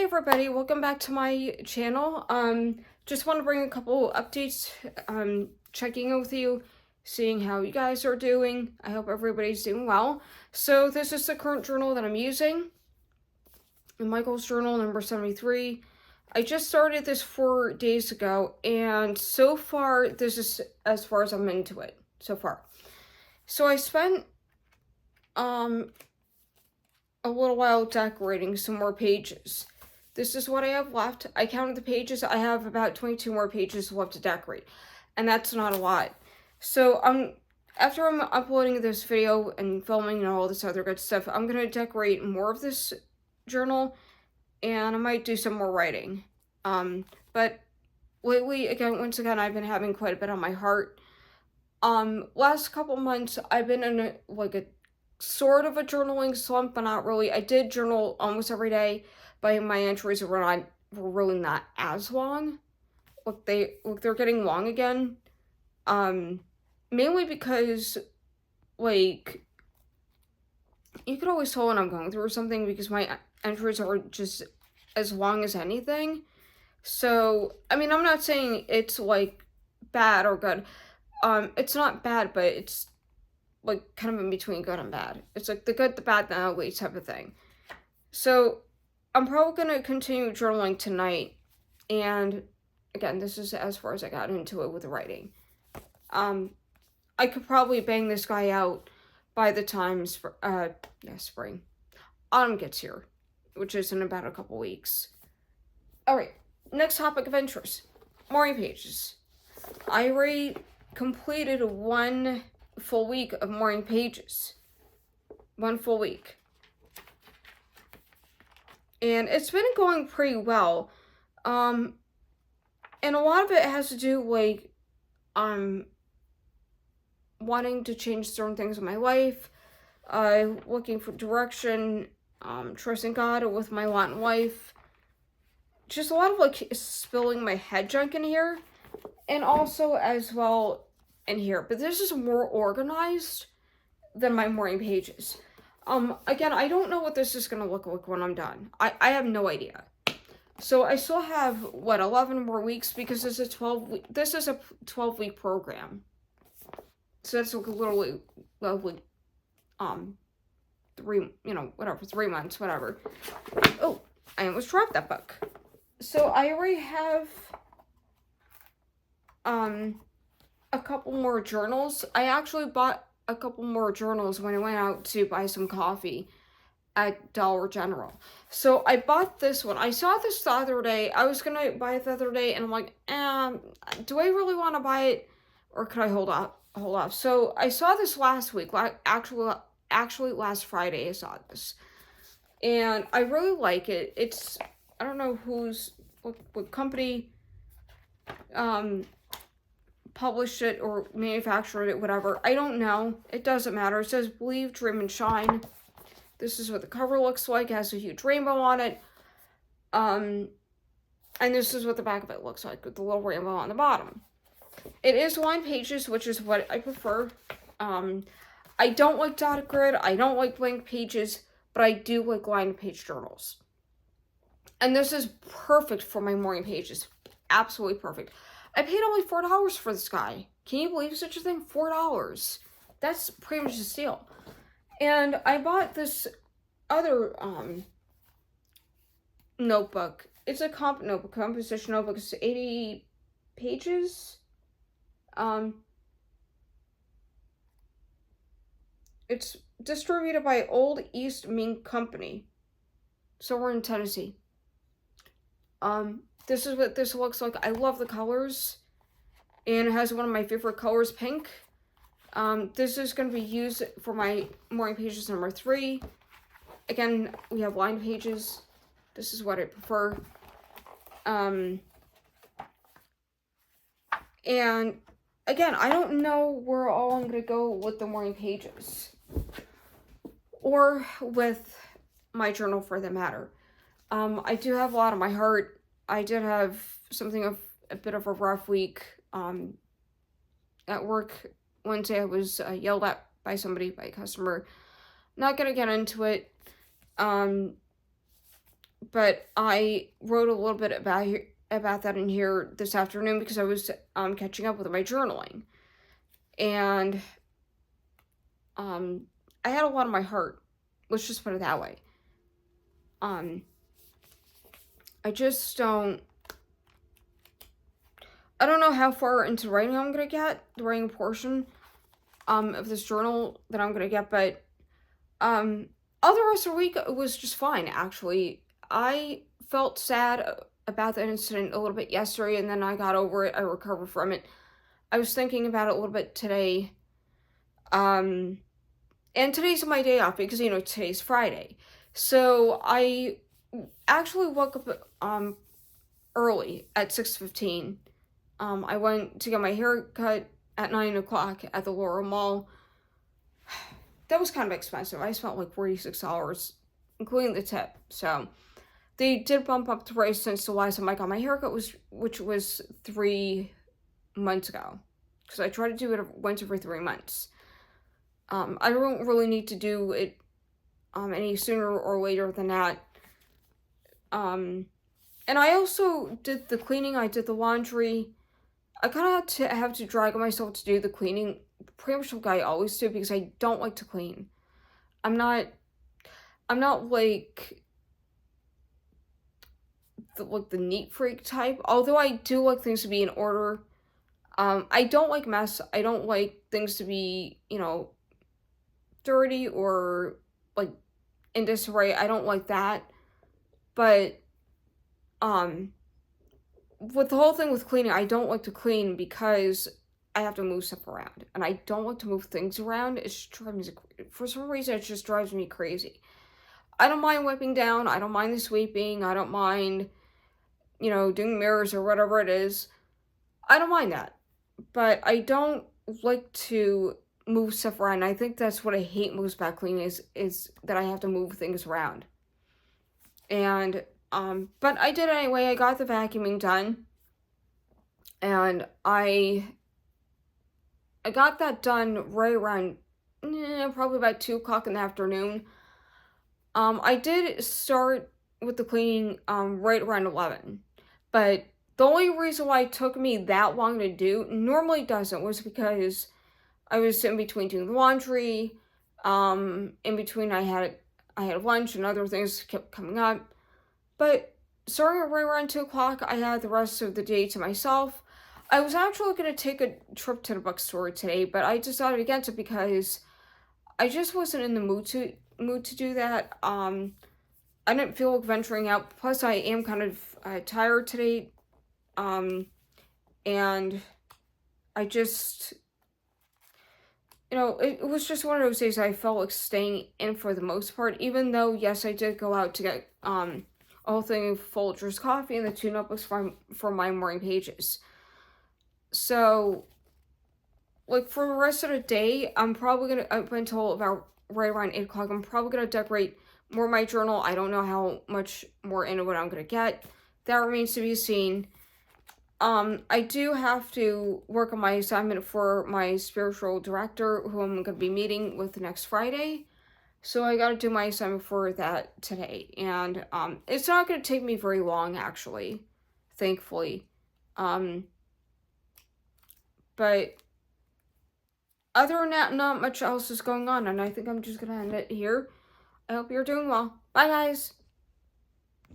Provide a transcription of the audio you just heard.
everybody, welcome back to my channel. Just want to bring a couple updates, checking in with you, seeing how you guys are doing. I hope everybody's doing well. So this is the current journal that I'm using, Michael's Journal number 73. I just started this 4 days ago, and so far, this is as far as I'm into it, so far. So I spent, a little while decorating some more pages. This is what I have left. I counted the pages. I have about 22 more pages left to decorate, and that's not a lot. So after I'm uploading this video and filming and all this other good stuff, I'm gonna decorate more of this journal, and I might do some more writing. But lately, once again, I've been having quite a bit on my heart. Last couple months, I've been in a sort of a journaling slump, but not really. I did journal almost every day, but my entries were really not as long. They're getting long again. Mainly because, you could always tell when I'm going through something because my entries are just as long as anything. So, I mean, I'm not saying it's, bad or good. It's not bad, but it's kind of in between good and bad. It's the good, the bad, the ugly type of thing. So I'm probably going to continue journaling tonight. And again, this is as far as I got into it with the writing. I could probably bang this guy out by the time spring. Autumn gets here, which is in about a couple weeks. Alright, next topic of interest. Morning pages. I already completed one full week of morning pages. 1 full week. And it's been going pretty well. And a lot of it has to do wanting to change certain things in my life, looking for direction, trusting God with my lot in life. Just a lot of spilling my head junk in here, and also as well in here, but this is more organized than my morning pages. Again, I don't know what this is gonna look like when I'm done. I have no idea. So I still have 11 more weeks because this is a 12-week program. So that's literally 3 months, whatever. Oh, I almost dropped that book. So I already have a couple more journals. I actually bought a couple more journals when I went out to buy some coffee at Dollar General. So I bought this one. I saw this the other day. I was gonna buy it the other day, and I'm like, do I really want to buy it, or could I hold off? So I saw this last week. Actually last Friday I saw this, and I really like it. It's, I don't know what company published it or manufactured it, whatever. I don't know. It doesn't matter. It says Believe, Dream, and Shine. This is what the cover looks like. It has a huge rainbow on it. And this is what the back of it looks like with the little rainbow on the bottom. It is lined pages, which is what I prefer. I don't like dotted grid. I don't like blank pages, but I do like lined page journals. And this is perfect for my morning pages. Absolutely perfect. I paid only $4 for this guy. Can you believe such a thing? $4. That's pretty much a steal. And I bought this other notebook. It's a composition notebook. It's 80 pages. It's distributed by Old East Mink Company. So we're in Tennessee. This is what this looks like. I love the colors. And it has one of my favorite colors, pink. This is going to be used for my morning pages number 3. Again, we have lined pages. This is what I prefer. And again, I don't know where all I'm going to go with the morning pages. Or with my journal for that matter. I do have a lot on my heart. I did have something of a bit of a rough week. At work Wednesday, I was yelled at by a customer. Not gonna get into it. But but I wrote a little bit about that in here this afternoon because I was catching up with my journaling, and I had a lot on my heart. Let's just put it that way. I just don't. I don't know how far into writing I'm gonna get, the writing portion of this journal that I'm gonna get, but all the rest of the week it was just fine. Actually, I felt sad about the incident a little bit yesterday, and then I got over it. I recovered from it. I was thinking about it a little bit today. And today's my day off because today's Friday. So I actually woke up early at 6:15. I went to get my hair cut at 9 o'clock at the Laurel Mall. That was kind of expensive. I spent like $46, including the tip. So they did bump up the price since the last time I got my haircut, which was 3 months ago. Because I try to do it once every 3 months. I don't really need to do it any sooner or later than that. And I also did the cleaning. I did the laundry. I kind of have to drag myself to do the cleaning. Pretty much like I always do because I don't like to clean. I'm not like the neat freak type. Although I do like things to be in order. I don't like mess. I don't like things to be, dirty or like in disarray. I don't like that. But with the whole thing with cleaning, I don't like to clean because I have to move stuff around, and I don't like to move things around. It just drives me, for some reason, it just drives me crazy. I don't mind wiping down. I don't mind the sweeping. I don't mind, doing mirrors or whatever it is. I don't mind that, but I don't like to move stuff around. I think that's what I hate most about cleaning is that I have to move things around. And but I did it anyway. I got the vacuuming done, and I got that done right around probably about 2 o'clock in the afternoon. I did start with the cleaning right around 11, but the only reason why it took me that long to do, normally doesn't, was because I was in between doing the laundry. In between I had lunch and other things kept coming up. But starting right around 2 o'clock, I had the rest of the day to myself. I was actually going to take a trip to the bookstore today, but I decided against it because I just wasn't in the mood to do that. I didn't feel like venturing out. Plus, I am kind of tired today. And I just, it was just one of those days I felt like staying in for the most part, even though, yes, I did go out to get, a whole thing of Folgers coffee and the 2 notebooks for my morning pages. So, like, for the rest of the day, I'm probably going to, up until about right around 8 o'clock, I'm probably going to decorate more of my journal. I don't know how much more into it I'm going to get. That remains to be seen. I do have to work on my assignment for my spiritual director, who I'm going to be meeting with next Friday. So I got to do my assignment for that today. And it's not going to take me very long, actually, thankfully. But other than that, not much else is going on, and I think I'm just going to end it here. I hope you're doing well. Bye, guys!